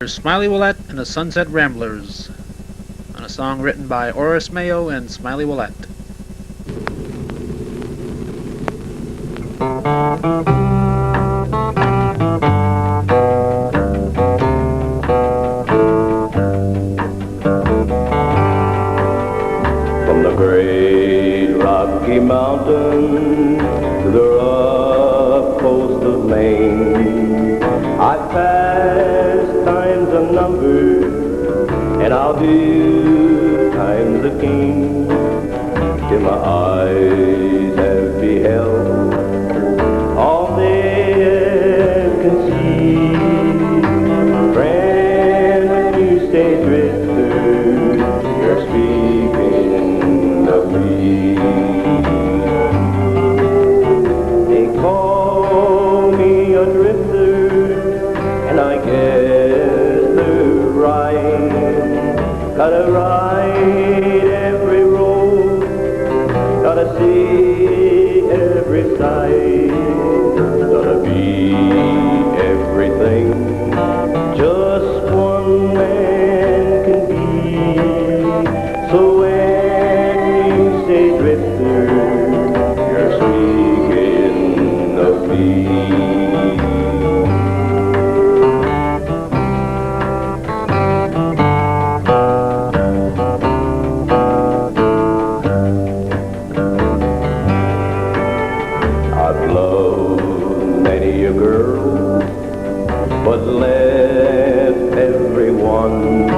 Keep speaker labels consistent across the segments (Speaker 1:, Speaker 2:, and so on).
Speaker 1: Smiley Willette and the Sunset Ramblers on a song written by Oris Mayo and Smiley Willette.
Speaker 2: From the great Rocky Mountain to the rough coast of Maine, I've passed times unnumbered, and I'll do times again, till my eyes have beheld all they can see. Friend, when you say drifter, you're speaking of me. They call me a drifter, and I guess they're right. Gotta ride every road, gotta see every sight, gotta be everything just one man can be. So when you say drifter, you're speaking of me. I've loved many a girl, but left everyone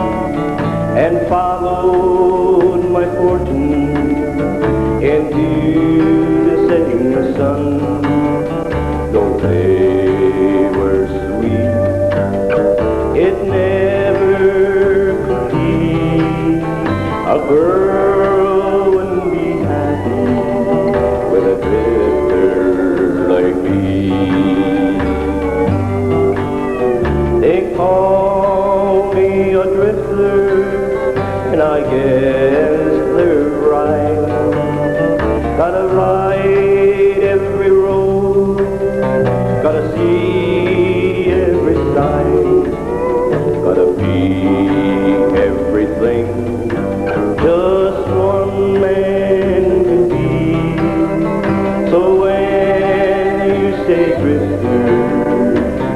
Speaker 2: and followed my fortune into the setting sun. Though they were sweet, it never could be. A girl wouldn't be happy with a drifter like me. They call me a drifter, and I guess they're right. Gotta ride every road, gotta see every sight, gotta be everything just one man can be. So when you say drifter,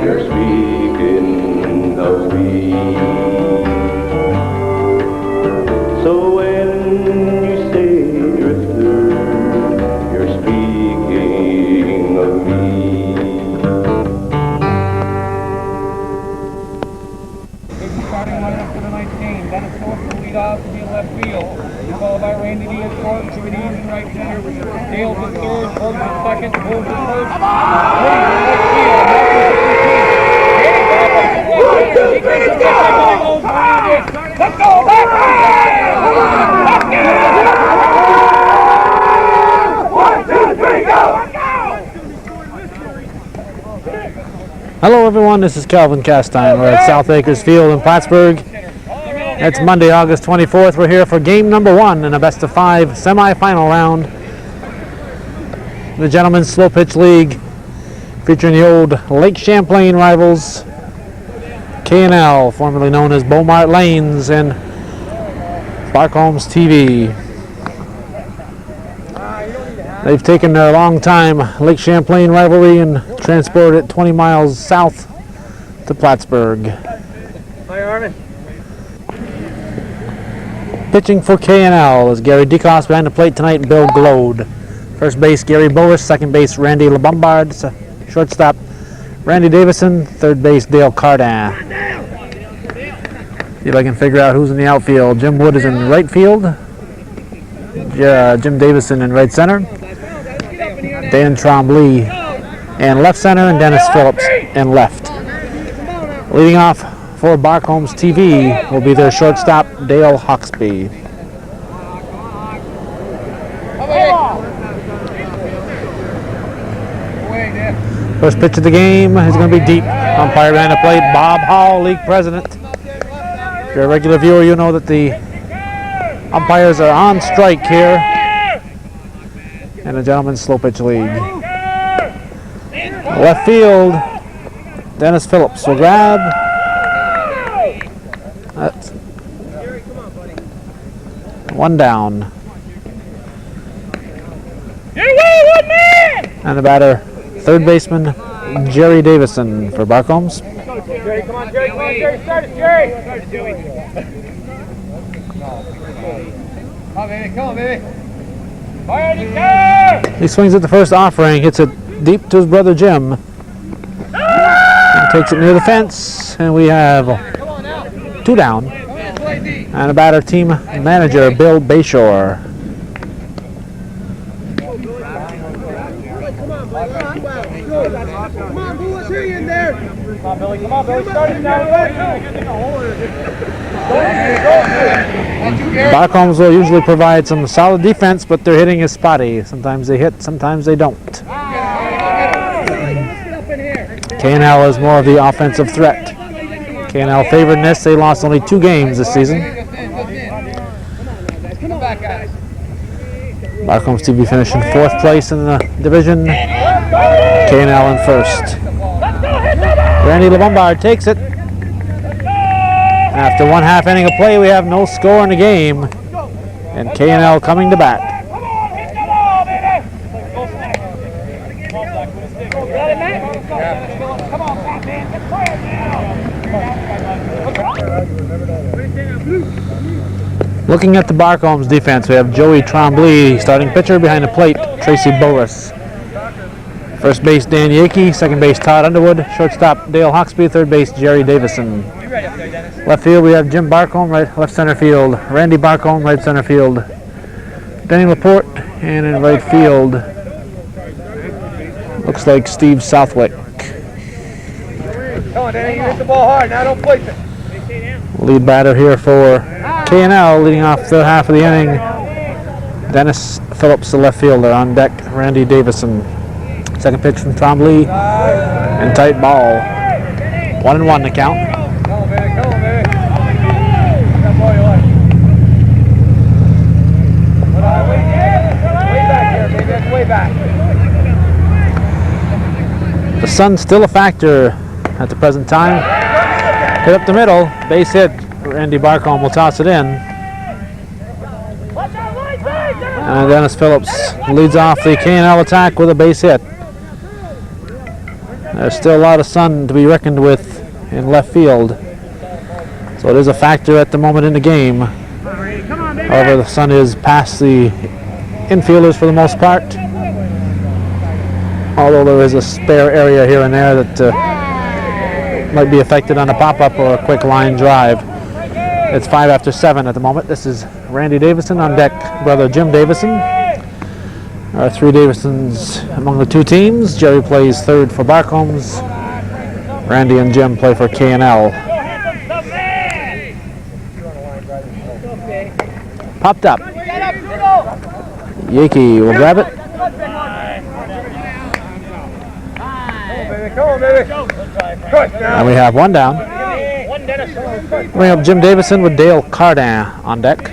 Speaker 2: you're speaking of me. So when you say drifter, you're speaking of me.
Speaker 3: Starting lineup for tonight's game. Dennis Phillips will lead off to be in left field. Followed by Randy D at short, Jimmy Dees in right center, Dale's in third, Corbin in second, Wolf in first. Let's go! Let's go! One, two, three, go!
Speaker 1: Hello everyone, this is Calvin Castine. We're at South Acres Field in Plattsburgh. It's Monday, August 24th. We're here for game number 1 in a best-of-5 semi-final round. The Gentlemen's Slow Pitch League, featuring the old Lake Champlain rivals, K&L, formerly known as Beaumont Lanes, and Barcomb's TV. They've taken their long-time Lake Champlain rivalry and transported it 20 miles south to Plattsburgh.
Speaker 3: Hi, Armin.
Speaker 1: Pitching for K&L is Gary Decos behind the plate tonight, Bill Glode. First base, Gary Boris. Second base, Randy LeBombard. Shortstop, Randy Davison. Third base, Dale Cardin. See if I can figure out who's in the outfield. Jim Wood is in right field. Jim Davison in right center. Dan Trombley in left center, and Dennis Phillips in left. Leading off for Barcomb's TV will be their shortstop, Dale Hawksby. First pitch of the game is going to be deep. Umpire behind the plate, Bob Hall, league president. If you're a regular viewer, you know that the umpires are on strike here in the Gentlemen's Slow Pitch League. Left field, Dennis Phillips will grab. One down. And the batter, third baseman Jerry Davison for Barcombs.
Speaker 3: Jerry, come on, Jerry, start it, Jerry! Start it, Joey. Come on, baby. Fire the car!
Speaker 1: He swings at the first offering, hits it deep to his brother Jim. And takes it near the fence, and we have 2 down. And a batter, team manager Bill Bayshore.
Speaker 4: Come on, Boo, let's hear you in there.
Speaker 3: Come on, Billy, start it now.
Speaker 1: Barcombs will usually provide some solid defense, but their hitting is spotty. Sometimes they hit, sometimes they don't. K&L is more of the offensive threat. K&L favored in this. They lost only 2 games this season. Barcombs to be finishing 4th place in the division. K&L in 1st. Randy LeBombard takes it. After 1/2 inning of play, we have no score in the game. And K&L coming to bat. Looking at the Barcombs defense, we have Joey Trombley, starting pitcher. Behind the plate, Tracy Boris. First base, Dan Yakey. Second base, Todd Underwood. Shortstop, Dale Hawksby. Third base, Jerry Davison. Left field, we have Jim Barcomb, left center field. Randy Barcomb, right center field. Danny Laporte, and in right field, looks like Steve Southwick.
Speaker 3: Come on, Danny, you hit the ball hard. Now don't place it.
Speaker 1: Lead batter here for K&L, leading off the half of the inning. Dennis Phillips, the left fielder. On deck, Randy Davison. Second pitch from Trombley, and tight ball. 1-1 the count.
Speaker 3: Come on, baby. That ball you like. Way back here, baby. That's way back.
Speaker 1: The sun's still a factor at the present time. Hit up the middle, base hit. Randy Barcomb will toss it in. And Dennis Phillips leads off the K&L attack with a base hit. There's still a lot of sun to be reckoned with in left field, so it is a factor at the moment in the game. However, the sun is past the infielders for the most part, although there is a spare area here and there that might be affected on a pop-up or a quick line drive. It's 5 after 7 at the moment. This is Randy Davison. On deck, brother Jim Davison. There are 3 Davisons among the 2 teams. Jerry plays third for Barcombs. Randy and Jim play for K&L. Popped up. Yakey will grab it.
Speaker 3: Come on, baby.
Speaker 1: And we have 1 down. Bring up Jim Davison with Dale Cardin on deck.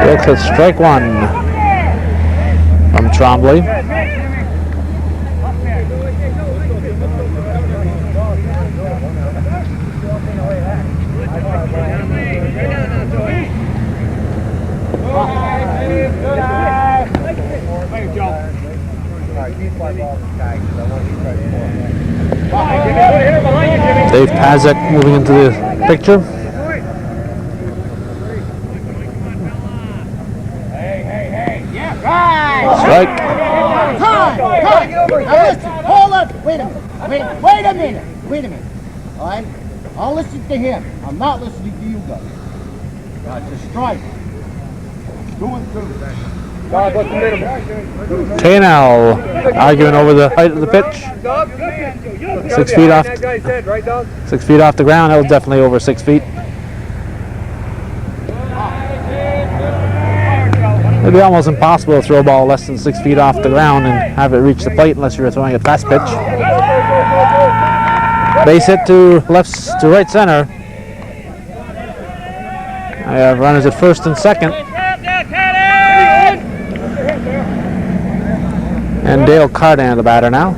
Speaker 1: Looks at strike 1 from Trombley. Dave Pazek moving into the picture. Strike.
Speaker 4: Now listen, hold on. Wait a minute. All right? I'll listen to him. I'm not listening to you guys. It's a strike. 2-2.
Speaker 1: K&L arguing over the height of the pitch. 6 feet off. 6 feet off the ground. That was definitely over 6 feet. It'd be almost impossible to throw a ball less than 6 feet off the ground and have it reach the plate unless you're throwing a fast pitch. Base hit to right center. I have runners at first and second. And Dale Cardan, the batter now.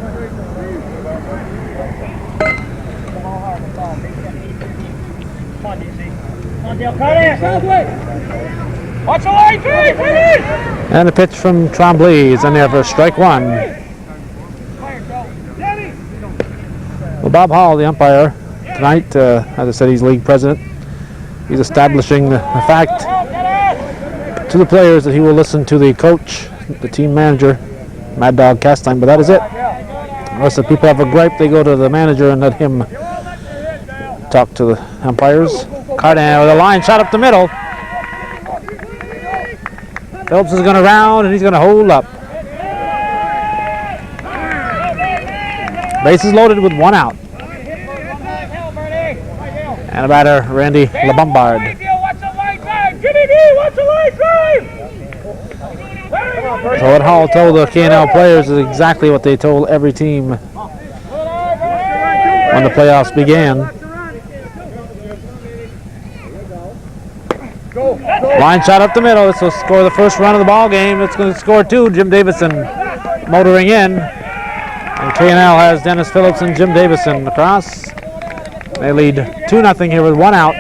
Speaker 3: Watch the line, three, finish!
Speaker 1: And the pitch from Tremblay is in there for strike one. Well, Bob Hall, the umpire tonight, as I said, he's league president. He's establishing the fact to the players that he will listen to the coach, the team manager, Mad Dog Castine, but that is it. Unless the people have a gripe, they go to the manager and let him talk to the umpires. Cardan with a line shot up the middle. Phillips is going to round and he's going to hold up. Bases loaded with one out. And a batter, Randy LeBombard. So what Hall told the K&L players is exactly what they told every team when the playoffs began. Line shot up the middle. This will score the first run of the ball game. It's going to score two. Jim Davison motoring in. And K&L has Dennis Phillips and Jim Davison across. They lead 2-0 here with one out.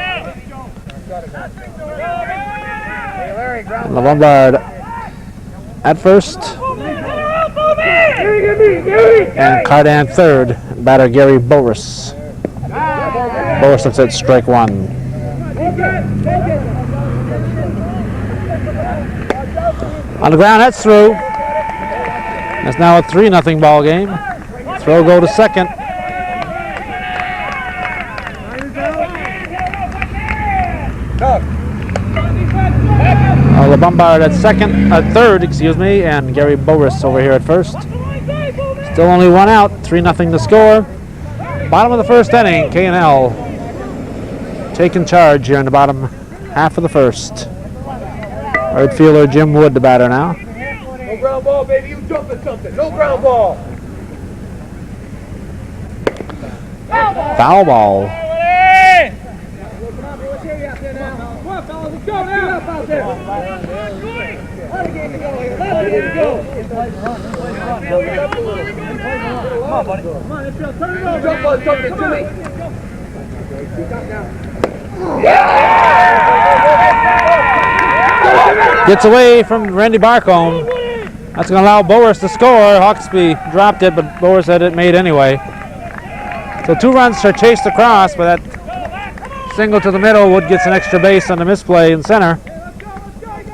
Speaker 1: And LeBombard at first. And Cardan third. Batter Gary Boris. Boris looks at strike one. On the ground, that's through. It's now a 3-0 ball game. Throw go to second. LeBombard at third, and Gary Boris over here at first. Still only one out, 3-0 to score. Bottom of the first inning, K&L taking charge here in the bottom half of the first. Right fielder Jim Wood, the batter now.
Speaker 3: No ground ball, baby. You jumping something. No ground ball.
Speaker 1: Foul ball. Gets away from Randy Barcomb. That's going to allow Boris to score. Hawksby dropped it, but Boris had it made anyway. So 2 runs are chased across, but that single to the middle. Wood gets an extra base on the misplay in center.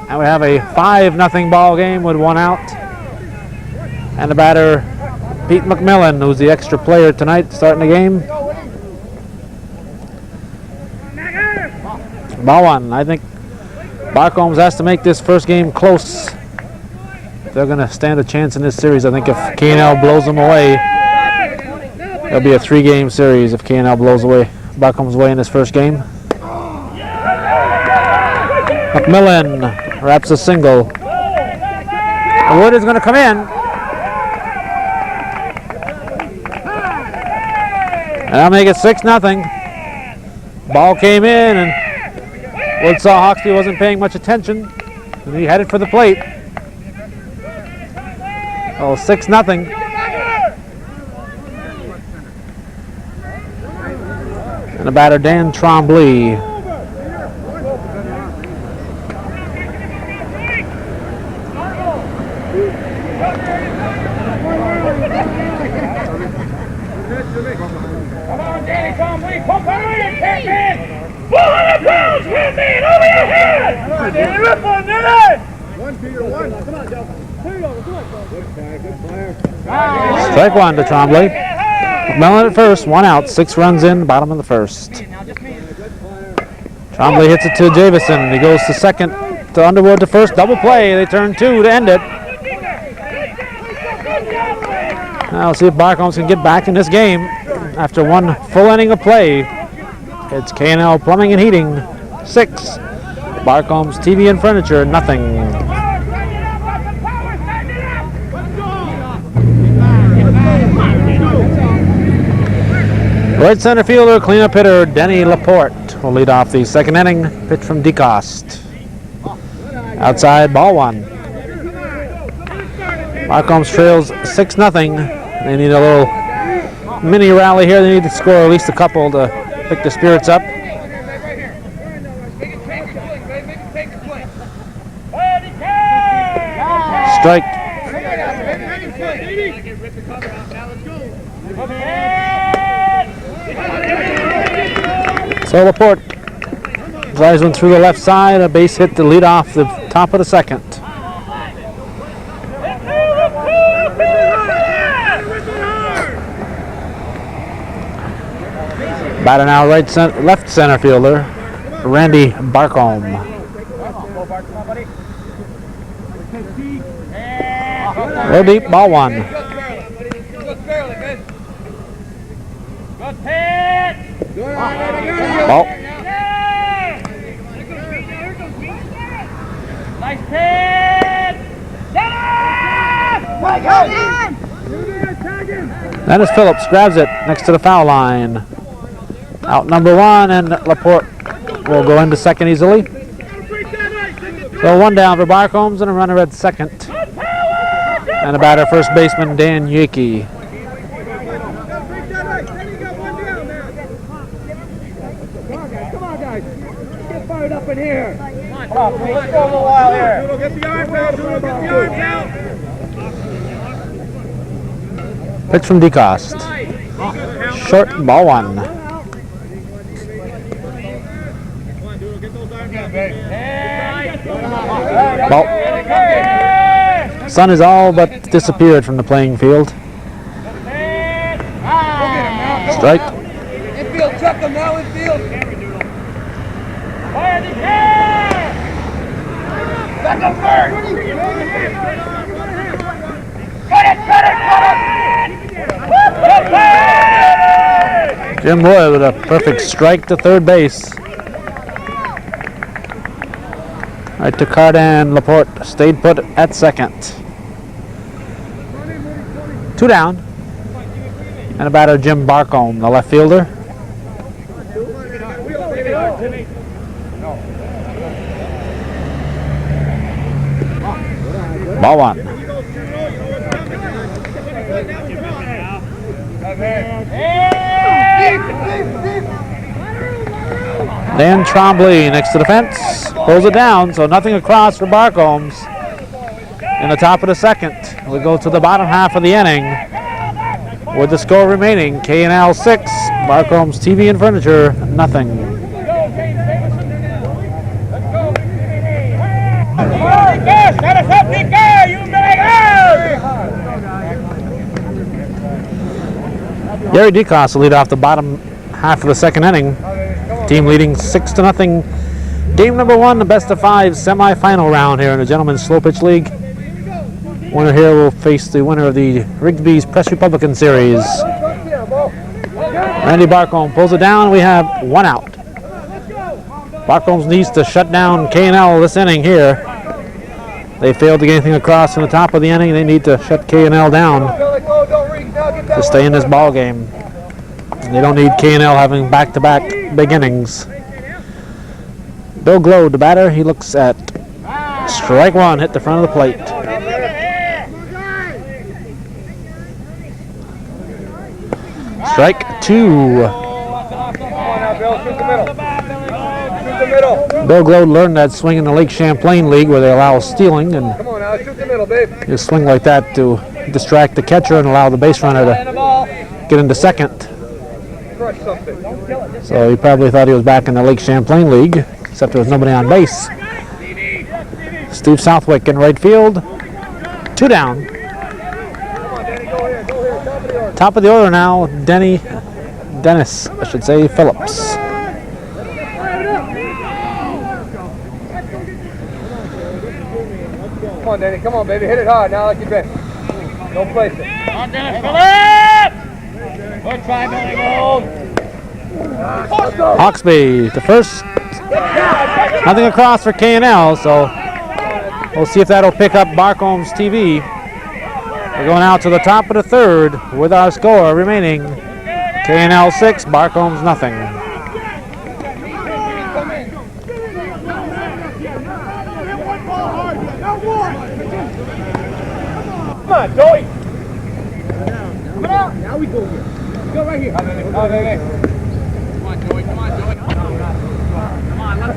Speaker 1: And we have a 5-0 ball game with one out. And the batter, Pete McMillan, who's the extra player tonight, starting the game. Ball one. I think Barcomb has to make this first game close. If they're going to stand a chance in this series, I think if K&L blows them away, it'll be a 3-game series if K&L blows away Barcomb's way in this first game. McMillan wraps a single. Wood is going to come in. And that'll make it 6-0. Ball came in and Wood saw Hawksby wasn't paying much attention, and he headed for the plate. Oh, 6-0. And the batter, Dan Tremblay.
Speaker 3: Come on, Danny Tremblay, pump on iron, Catman! 400 pounds, Catman, over your head! Come on, Danny, rip on that! 1, Peter, 1. Come on, Joe. Here you go, come on, Joe. Good player.
Speaker 1: Strike one to Tremblay. McMillan at first, one out, 6 runs in, bottom of the first. Tremblay hits it to Davison. He goes to second, to Underwood to first, double play. They turn 2 to end it. Now we'll see if Barcomb can get back in this game after one full inning of play. It's K&L Plumbing and Heating, 6. Barcomb's TV and Furniture, nothing. Right center fielder, cleanup hitter Denny Laporte will lead off the second inning. Pitch from DeCoste. Outside, ball one. Barcomb trails 6-0. They need a little mini rally here. They need to score at least a couple to pick the spirits up. Strike. So Laporte drives one through the left side. A base hit to lead off the top of the second. Batter now left center fielder, Randy Barcomb. Low deep, ball one. Ball.
Speaker 3: Nice pitch!
Speaker 1: That is Phillips, grabs it next to the foul line. Out number one, and Laporte will go into second easily. So one down for Barcombs and a runner at second. And a batter, first baseman Dan Yakey.
Speaker 3: Come on, guys. Get fired up in here. Come on, please. Let's go a little while here. Get the arms out. Get the arms out.
Speaker 1: Pitch from DeCoste. Short, ball one. Ball. Sun is all but disappeared from the playing field. Strike.
Speaker 3: Infield, check him now, infield. Back up first. Cut it.
Speaker 1: Jim Boyd with a perfect strike to third base. Right to Cardan. Laporte stayed put at second. Two down. And a batter, Jim Barcomb, the left fielder. Ball one. Dan Trombley next to the fence. Pulls it down, so nothing across for Barcombs. In the top of the second, we go to the bottom half of the inning. With the score remaining, K&L 6, Barcomb's TV and Furniture, nothing. Gary DeCoste will lead off the bottom half of the second inning. Team leading 6-0. Game number one, the best of five semifinal round here in the Gentlemen's Slow Pitch League. Winner here will face the winner of the Rigsby's Press Republican Series. Randy Barcomb pulls it down. We have one out. Barcombs needs to shut down K&L this inning here. They failed to get anything across in the top of the inning. They need to shut K&L down to stay in this ball game. They don't need K&L having back-to-back big innings. Bill Glode, the batter, he looks at strike one, hit the front of the plate. Strike two. Bill Glode learned that swing in the Lake Champlain League where they allow stealing, and you swing like that to distract the catcher and allow the base runner to get into second. So he probably thought he was back in the Lake Champlain League, except there was nobody on base. Steve Southwick in right field. Two down. Top of the order now, Dennis, Phillips.
Speaker 3: Come on, Danny. Come on, baby. Hit it hard now like you've been. Don't place it. Come on, Dennis. Phillips! Good try, Billy Gold.
Speaker 1: Hawksby to first. Nothing across for K&L, so we'll see if that'll pick up Barcomb's TV. We're going out to the top of the third with our score remaining. K&L 6, Barcomb's nothing.
Speaker 3: Come on, Joey. Come on. Now we go here. Go right here. Come on, baby. Come on, Joey. Come on, Joey. Come on, let's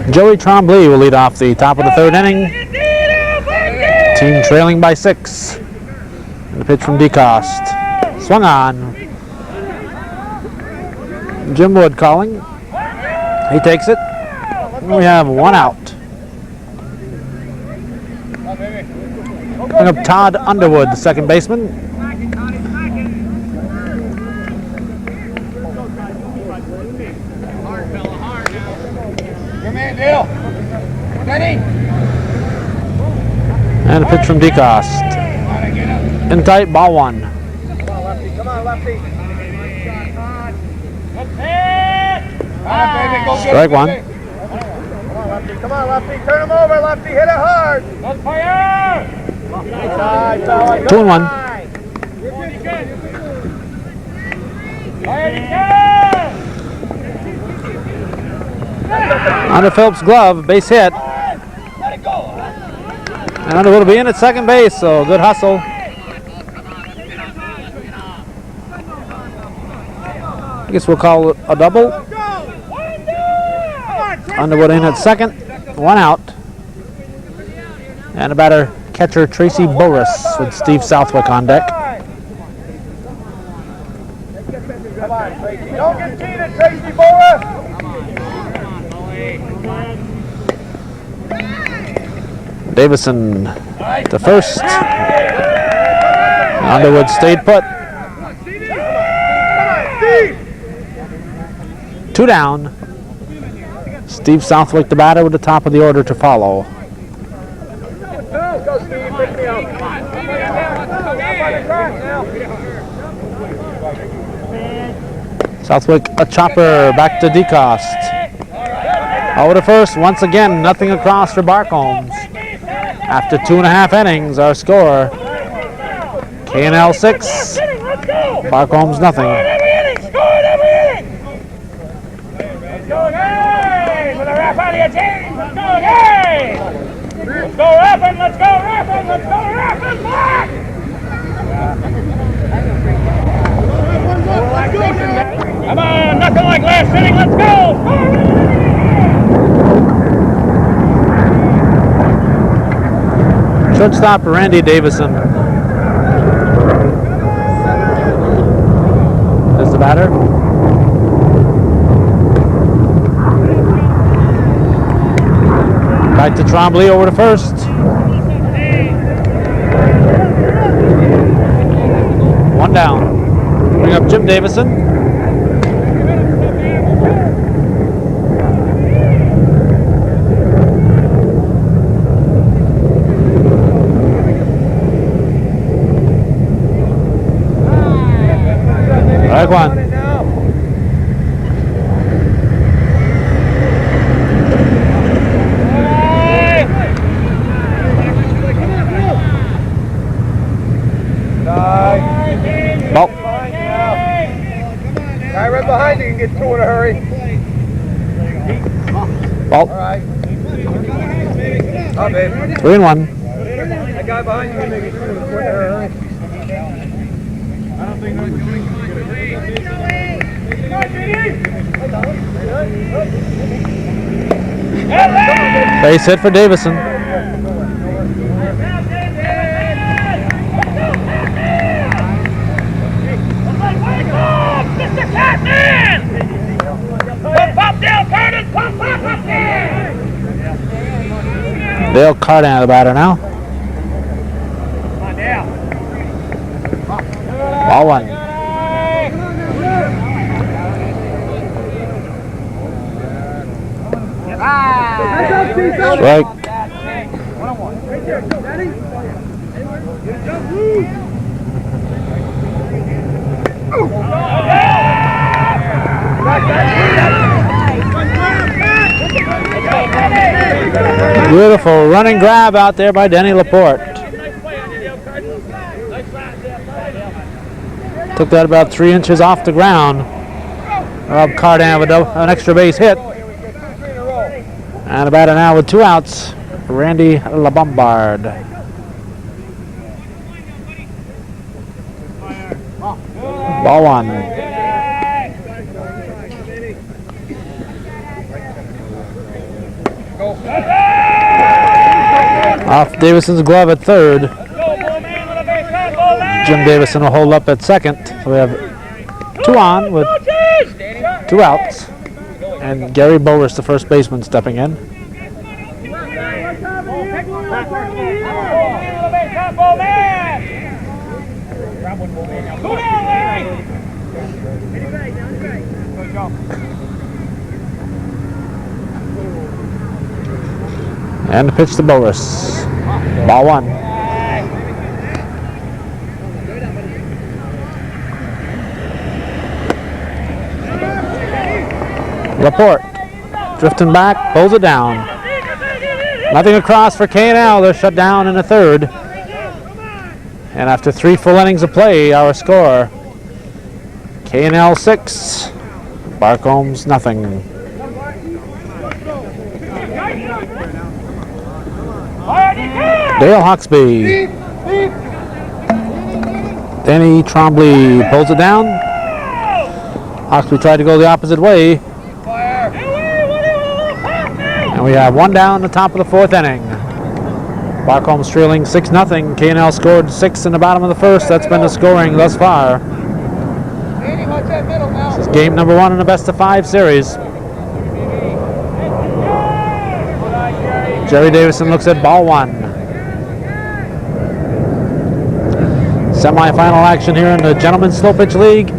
Speaker 3: go.
Speaker 1: Joey Tremblay will lead off the top of the third inning. Team trailing by 6. And the pitch from DeCoste. Swung on. Jim Wood calling. He takes it. And we have 1 out. Bring up Todd Underwood, the second baseman.
Speaker 3: Your man, Dale. Steady.
Speaker 1: And a pitch from DeCoste. In tight, ball 1.
Speaker 3: Come on, lefty. Come on, lefty.
Speaker 1: Strike 1.
Speaker 3: Come on, lefty. Turn him over, lefty. Hit it hard. Let's fire.
Speaker 1: 2 and 1. Under Phillips' glove, base hit. And Underwood will be in at second base, so good hustle. I guess we'll call it a double. Underwood in at second, 1 out. And a batter, catcher Tracy Boris with Steve Southwick on deck.
Speaker 3: Come on, Tracy. Don't get cheated, Tracy Boris.
Speaker 1: Davison to first. Underwood stayed put. 2 down. Steve Southwick, the batter, with the top of the order to follow.
Speaker 3: Go, Steve. Pick me up.
Speaker 1: Southwick, a chopper, back to DeCoste. Over to first, once again, nothing across for Barcomb. After 2.5 innings, our score, K&L 6, Barcomb's nothing.
Speaker 3: Let's go Raffin, let's go Raffin, let's go Raffin, back! Come on, nothing like last inning, let's go!
Speaker 1: Shortstop Randy Davison is the batter. Back to Tremblay over to first. 1 down. Bring up Jim Davison. Strike 1. Ball.
Speaker 3: Guy right behind you can get 2 in a hurry.
Speaker 1: Ball.
Speaker 3: All right. Oh, baby.
Speaker 1: 3 and 1.
Speaker 3: That guy behind you can make it 2 in a hurry.
Speaker 1: Base hit for Davison. Dale Cardan, the batter now. Ball 1. Strike. Beautiful running grab out there by Denny Laporte. Took that about 3 inches off the ground. Rob Cardan with an extra base hit. And a batter now with 2 outs, Randy LaBombard. Ball one. Off Davison's glove at third. Jim Davison will hold up at second. So we have 2 on with 2 outs. And Gary Bowers, the first baseman, stepping in. And the pitch to Bowers. Ball one. Laporte drifting back, pulls it down. Nothing across for K&L. They're shut down in the third. And after 3 full innings of play, our score, K&L 6, Barcomb's nothing. Dale Hawksby. Danny Trombley pulls it down. Hawksby tried to go the opposite way. And we have 1 down in the top of the 4th inning. Barcomb trailing 6-0. K&L scored 6 in the bottom of the 1st. That's been the scoring thus far. This is game number 1 in the best-of-5 series. Jerry Davison looks at ball one. Semi-final action here in the Gentlemen's Slow Pitch League.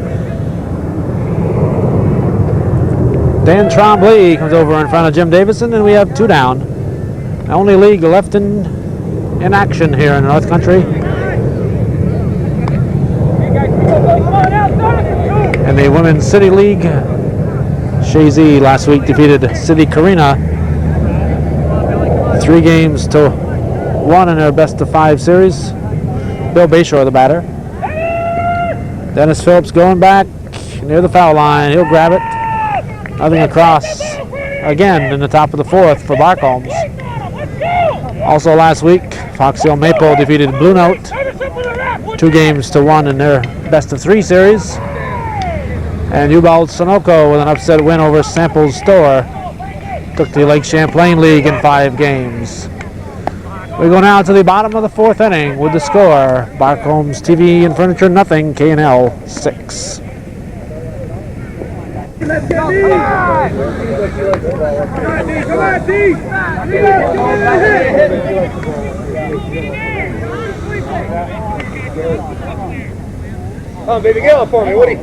Speaker 1: Dan Trombley comes over in front of Jim Davison, and we have 2 down. The only league left in action here in the North Country. In the Women's City League, Shazy last week defeated City Carina 3-1 in their best-of-5 series. Bill Bayshore, the batter. Dennis Phillips going back near the foul line. He'll grab it. Nothing across again in the top of the 4th for Barcombs. Also last week, Fox Hill Maple defeated Blue Note 2-1 in their best-of-3 series. And Ubald Sunoco with an upset win over Samples Store took the Lake Champlain League in 5 games. We go now to the bottom of the 4th inning with the score. Barcomb's TV and Furniture nothing, K&L 6.
Speaker 3: Come on, baby, get up for me, Woody.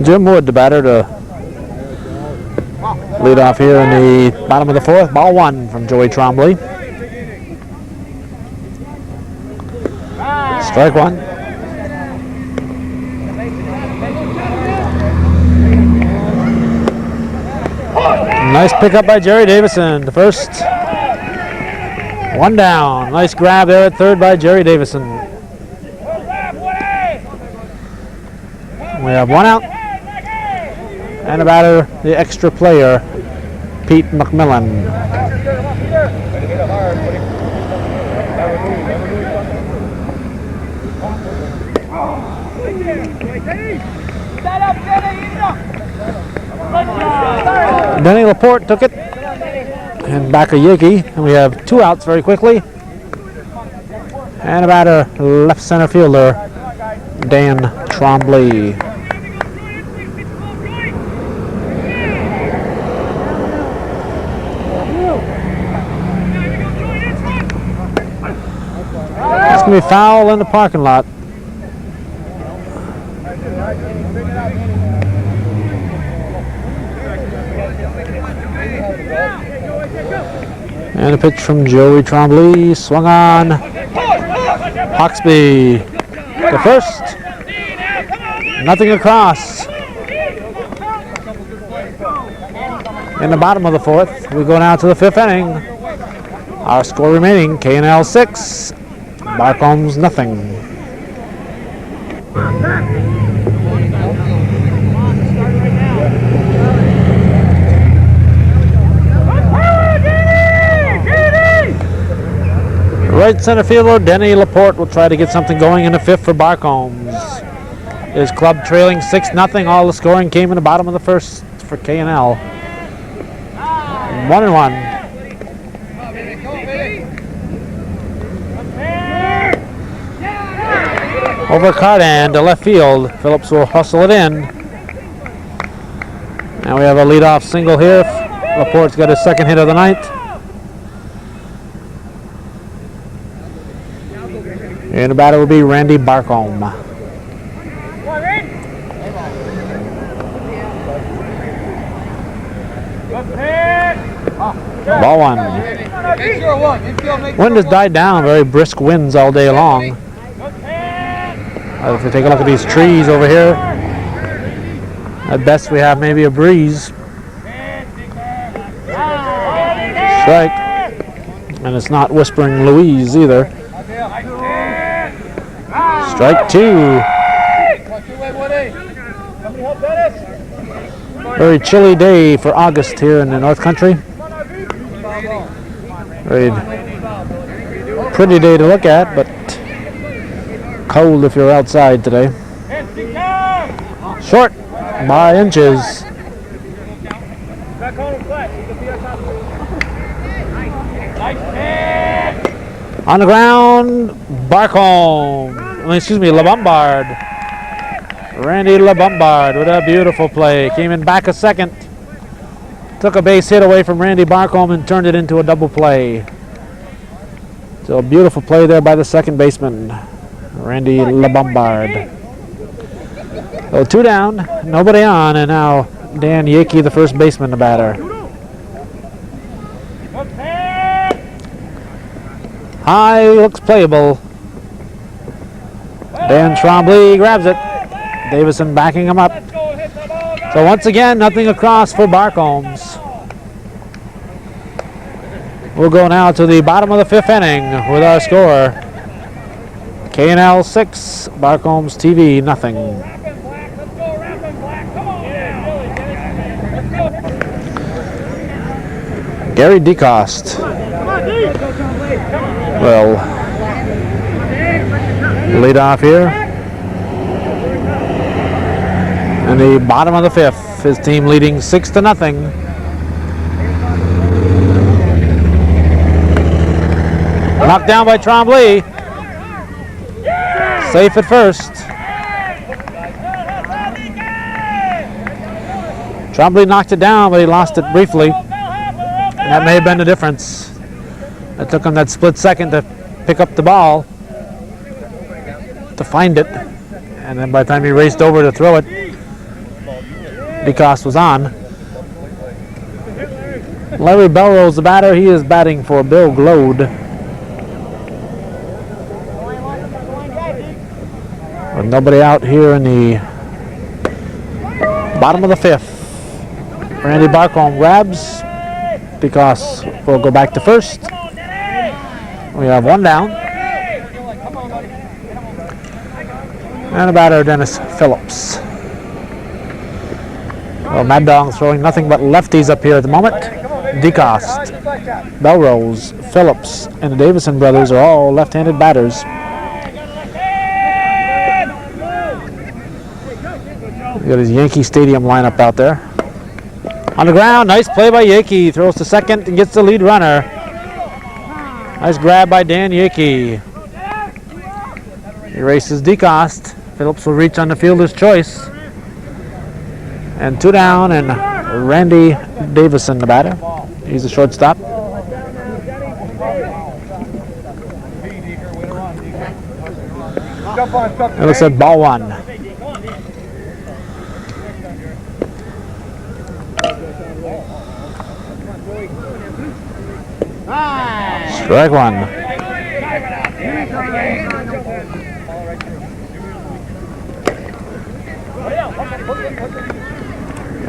Speaker 1: Jim Wood, the batter, to lead off here in the bottom of the 4th. Ball one from Joey Trombley. Strike one. Nice pickup by Jerry Davison. The first. 1 down. Nice grab there at third by Jerry Davison. We have 1 out. And a batter, the extra player, Pete McMillan. Denny Laporte took it. And back a Yankee. And we have 2 outs very quickly. And a batter, left center fielder, Dan Trombley. It's going to be foul in the parking lot. And a pitch from Joey Trombley, swung on. Hawksby to first. Nothing across. In the bottom of the 4th, we go now to the 5th inning. Our score remaining, K&L 6, Barcomb's nothing. Right center fielder Denny Laporte will try to get something going in the 5th for Barcombs. His club trailing 6-0. All the scoring came in the bottom of the first for K&L. 1-1. Over Cardan to left field. Phillips will hustle it in. Now we have a leadoff single here. Laporte's got his second hit of the night. And the batter will be Randy Barcomb. Ball one. Wind has died down. Very brisk winds all day long. If we take a look at these trees over here, at best we have maybe a breeze. Strike. And it's not Whispering Louise either. Strike two. Very chilly day for August here in the North Country. Very pretty day to look at, but cold if you're outside today. Short by inches. On the ground, Barcomb. LeBombard. Randy LeBombard with a beautiful play. Came in back a second. Took a base hit away from Randy Barcomb and turned it into a double play. So a beautiful play there by the second baseman, Randy LeBombard. So 2 down, nobody on, and now Dan Yakey, the first baseman, the batter. High, looks playable. Dan Trombley grabs it. Davison backing him up. So once again, nothing across for Barcombs. We'll go now to the bottom of the 5th inning with our score. K&L 6, Barcombs TV nothing. Gary DeCoste. Well, lead off here. In the bottom of the 5th, his team leading 6-0. Knocked down by Trombley. Safe at first. Trombley knocked it down, but he lost it briefly. And that may have been the difference. It took him that split second to pick up the ball, to find it. And then by the time he raced over to throw it, DeCoste was on. Larry Belrose, the batter, he is batting for Bill Glode. With nobody out here in the bottom of the 5th. Randy Barcomb grabs. DeCoste will go back to first. We have 1 down. And the batter, Dennis Phillips. Well, Mad Dog's throwing nothing but lefties up here at the moment. DeCoste, Belrose, Phillips, and the Davison brothers are all left-handed batters. We got his Yankee Stadium lineup out there. On the ground, nice play by Yakey. Throws to second and gets the lead runner. Nice grab by Dan Yakey. He races DeCoste. Phillips will reach on the fielder's choice. And 2 down, and Randy Davison, the batter. He's the shortstop. It looks like ball 1. Strike 1.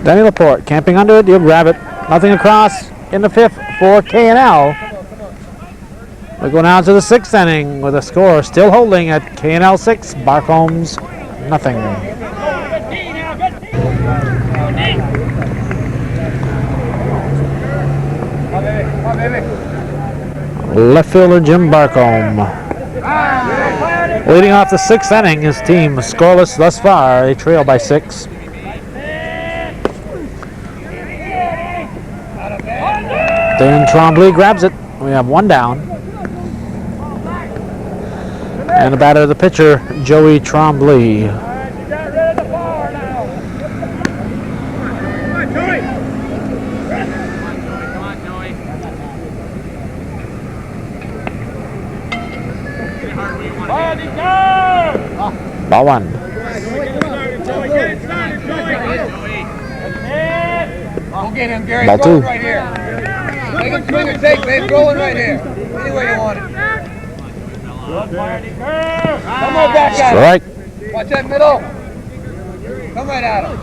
Speaker 1: Danny Laporte camping under it. He'll grab it. Nothing across in the 5th for K&L. We go now to the 6th inning with a score still holding at K&L 6, Barcombs nothing. Left fielder Jim Barcomb. Leading off the 6th inning, his team scoreless thus far. They trail by 6. Then Trombley grabs it. We have 1 down. And the batter, the pitcher, Joey Trombley.
Speaker 3: You got rid of the bar now. Come on, Joey.
Speaker 1: Ball 1.
Speaker 3: Get it started, Joey.
Speaker 5: Go get him, Gary.
Speaker 1: Ball
Speaker 5: Throw
Speaker 1: 2.
Speaker 5: it right here. Make him swing or take, babe. Throw it right here. Anywhere you want it. Come on back at
Speaker 1: Strike.
Speaker 5: him. Watch that middle. Come right at him.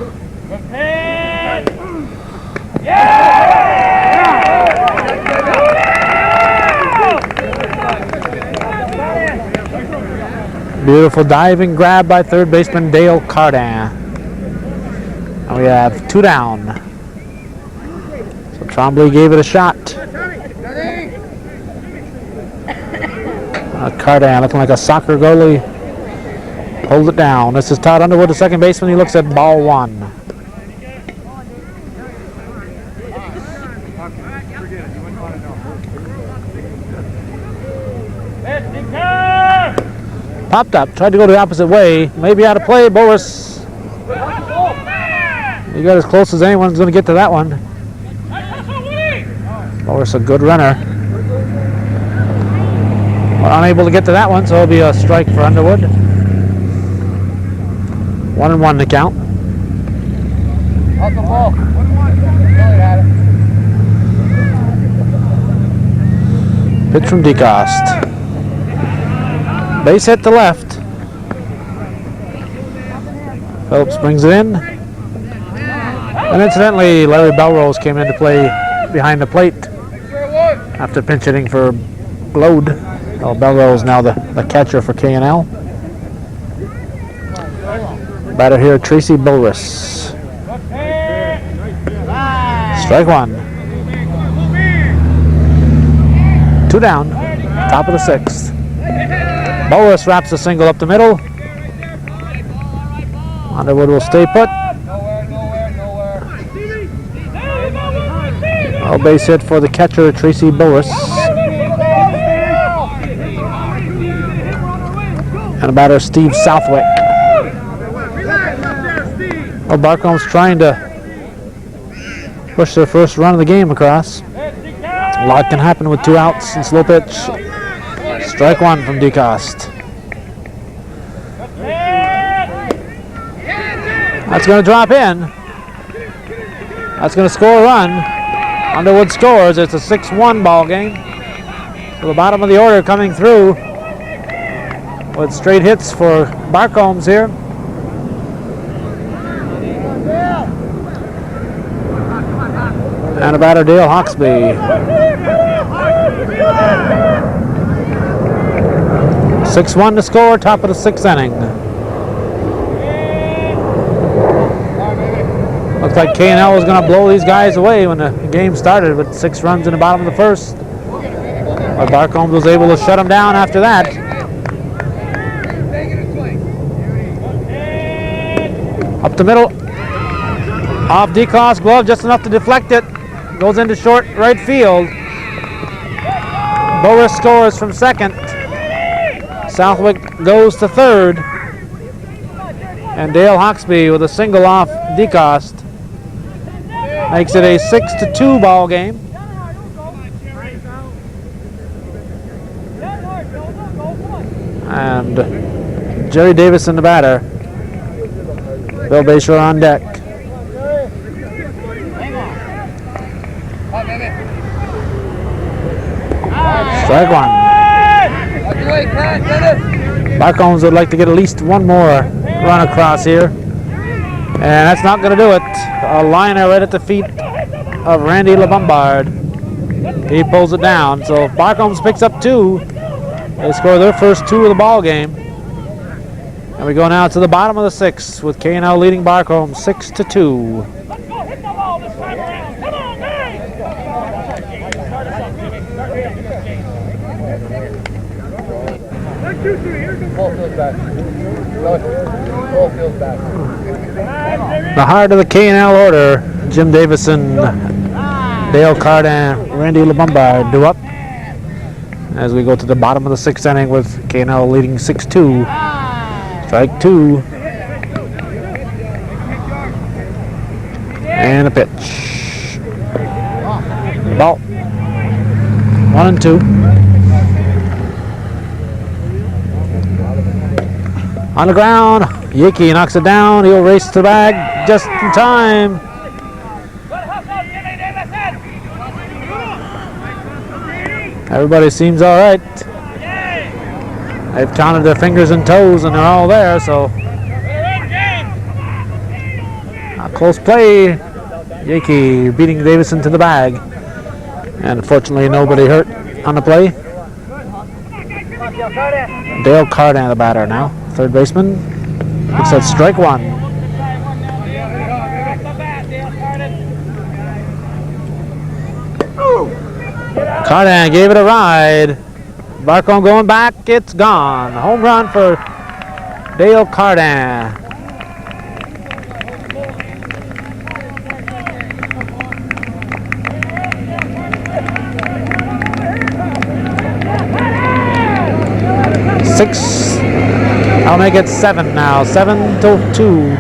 Speaker 1: Beautiful diving grab by third baseman Dale Cardin. And we have 2 down. So Trombley gave it a shot. Cardin looking like a soccer goalie. Hold it down. This is Todd Underwood, the second baseman. He looks at ball 1. Popped up, tried to go the opposite way. Maybe out of play, Boris. He got as close as anyone's going to get to that one. Boris, a good runner. We're unable to get to that one, so it'll be a strike for Underwood. 1-1 to count.
Speaker 5: Off the ball. Really had it.
Speaker 1: Pitch from DeCoste. Base hit to left. Phillips brings it in. And incidentally, Larry Belrose came into play behind the plate after pinch hitting for Glode. Well, Belrose now the catcher for K&L. Batter here, Tracy Boris. Strike 1. 2 down. Top of the 6th. Boris wraps a single up the middle. Underwood will stay put. A base hit for the catcher, Tracy Boris. And a batter, Steve Southwick. Well, Barcomb's trying to push their first run of the game across. A lot can happen with 2 outs and slow pitch. Strike 1 from DeCoste. That's going to drop in. That's going to score a run. Underwood scores. It's a 6-1 ball game. So the bottom of the order coming through with straight hits for Barcombs here. And a batter, Dale Hawksby. 6-1 to score, top of the 6th inning. Looks like K&L was going to blow these guys away when the game started with 6 runs in the bottom of the 1st. But Barcomb was able to shut them down after that. Up the middle. Off DeCoste's glove, just enough to deflect it. Goes into short right field. Boris scores from second. Southwick goes to third. And Dale Hawksby with a single off DeCoste makes it a 6-2 ball game. And Jerry Davison, the batter. Bill Bayshore on deck. Strike 1. Barcombs would like to get at least one more run across here. And that's not going to do it. A liner right at the feet of Randy LeBombard. He pulls it down. So Barcombs picks up 2. They score their first 2 of the ball game. And we go now to the bottom of the 6th with K&L leading Barcomb 6-2.
Speaker 5: Ball feels back. Ball feels back.
Speaker 1: The heart of the K&L order, Jim Davison, Dale Cardan, Randy LeBombard due up as we go to the bottom of the 6th inning with K&L leading 6-2. Strike 2. And a pitch. Ball. 1-2. On the ground, Yaki knocks it down. He'll race to the bag just in time. Everybody seems all right. They've counted their fingers and toes, and they're all there. So, a close play. Yaki beating Davison to the bag, and unfortunately, nobody hurt on the play. Dale Cardan, the batter now. Third baseman. Looks at strike 1. Cardan gave it a ride. Barcomb going back. It's gone. Home run for Dale Cardan. I'll make it 7 now. 7-2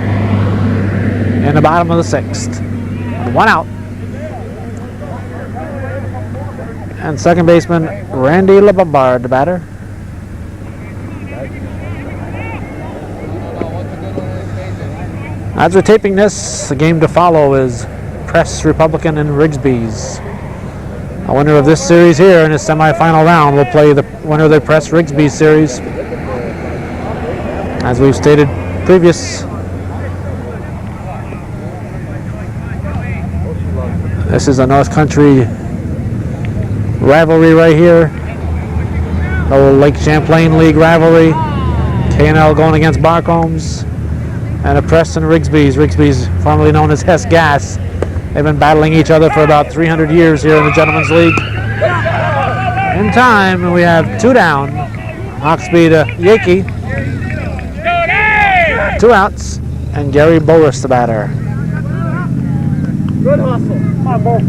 Speaker 1: in the bottom of the 6th. 1 out. And second baseman Randy LeBombard, the batter. As we're taping this, the game to follow is Press Republican and Rigsby's. A winner of this series here in the semifinal round will play the winner of the Press Rigsby series. As we've stated previous, this is a North Country rivalry right here. The old Lake Champlain League rivalry. K&L going against Barcombs. And a Press and Rigsby's. Rigsby's formerly known as Hess Gas. They've been battling each other for about 300 years here in the Gentlemen's League. In time, we have 2 down. Hawksby to Yaki. 2 outs. And Gary Boris, the batter.
Speaker 3: Good hustle. Come on, Bo.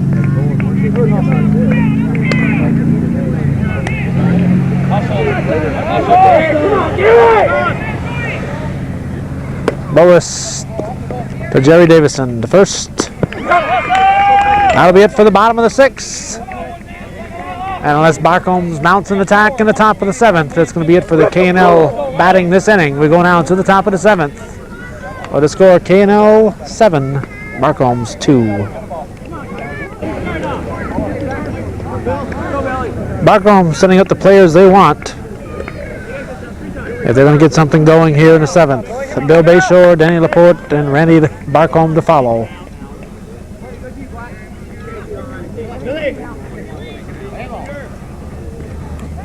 Speaker 3: Good hustle.
Speaker 1: Boris to Jerry Davison, the first. That'll be it for the bottom of the 6th. And unless Barcombs mounts an attack in the top of the 7th, that's going to be it for the K&L batting this inning. We go now to the top of the 7th. With the score, K&L 7, Barcombs 2. Barcomb sending up the players they want if they're going to get something going here in the 7th. Bill Bayshore, Danny Laporte, and Randy Barcomb to follow.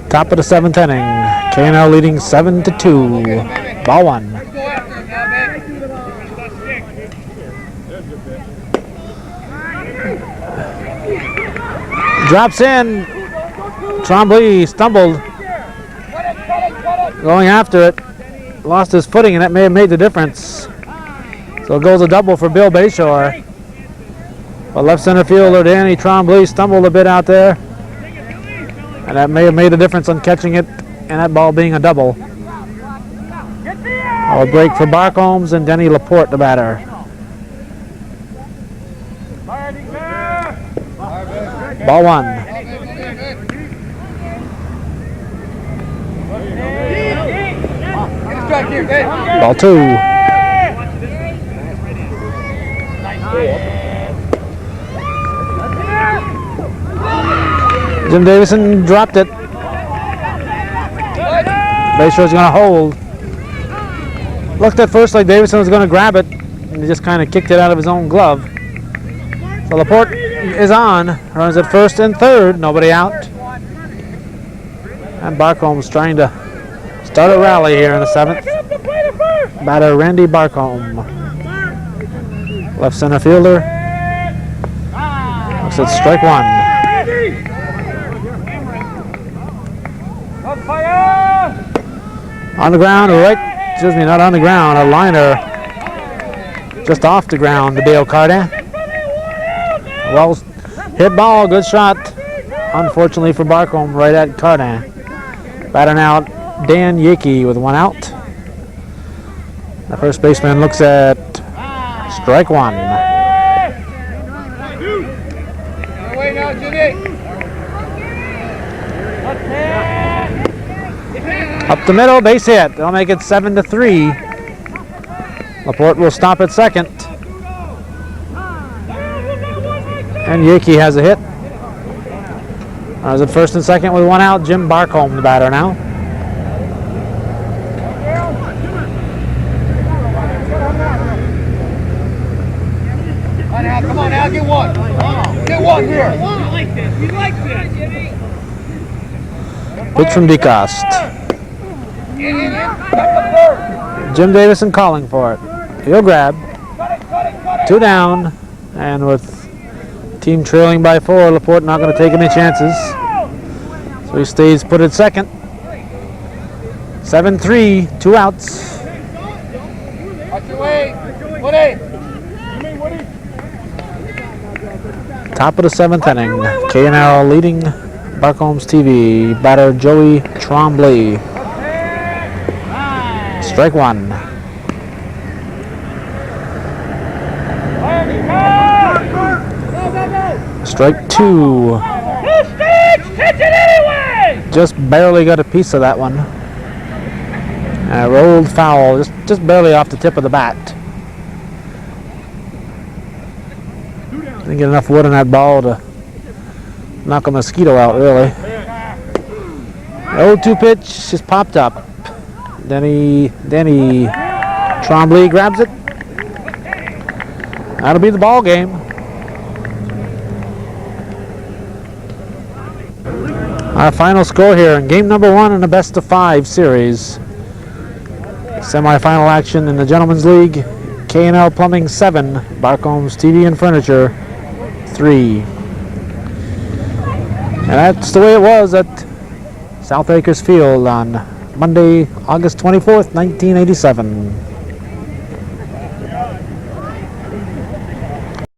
Speaker 1: Top of the 7th inning. K&L leading 7-2. Ball 1. Drops in. Trombley stumbled. Going after it. Lost his footing, and that may have made the difference. So it goes a double for Bill Bayshore. But left center fielder Danny Trombley stumbled a bit out there. And that may have made a difference on catching it and that ball being a double. A break for Barcombs and Denny Laporte, the batter. Ball 1. Ball 2. Jim Davison dropped it. Bayshore's going to hold. Looked at first like Davison was going to grab it, and he just kind of kicked it out of his own glove. So Laporte is on, runs at first and third, nobody out. And Barcomb's trying to start a rally here in the 7th. Batter Randy Barcomb. Left center fielder. Looks at strike 1. On the ground, right, excuse me, not on the ground, a liner just off the ground to Dale Cardan. Well hit ball, good shot. Unfortunately for Barcomb, right at Cardan. Batter now, Dan Yake with one out. The first baseman looks at strike one.
Speaker 5: Wait now, Jimmy.
Speaker 1: Up the middle, base hit. They'll make it 7-3. Laporte will stop at second. And Yake has a hit. I was at first and second with one out. Jim Barcomb, the batter now.
Speaker 5: Come on, Al, get one. Get one here.
Speaker 3: You like this.
Speaker 1: Pitch from DeCoste. Jim Davison calling for it. He'll grab. 2 down. And with team trailing by 4, Laporte not going to take any chances. So he stays put at second. 7-3, 2 outs.
Speaker 5: Watch your way. Woody.
Speaker 1: Top of the 7th inning. K&L leading Barcomb's TV. Batter Joey Trombley. Strike one. Strike two. Just barely got a piece of that one. Rolled foul, just barely off the tip of the bat. Didn't get enough wood on that ball to knock a mosquito out, really. The 0-2 pitch just popped up. Denny Trombley grabs it. That'll be the ball game. Our final score here in game number 1 in the best of 5 series. Semi-final action in the Gentlemen's League. K&L Plumbing 7, Barcomb's TV and Furniture 3. And that's the way it was at South Acres Field on Monday, August 24th, 1987.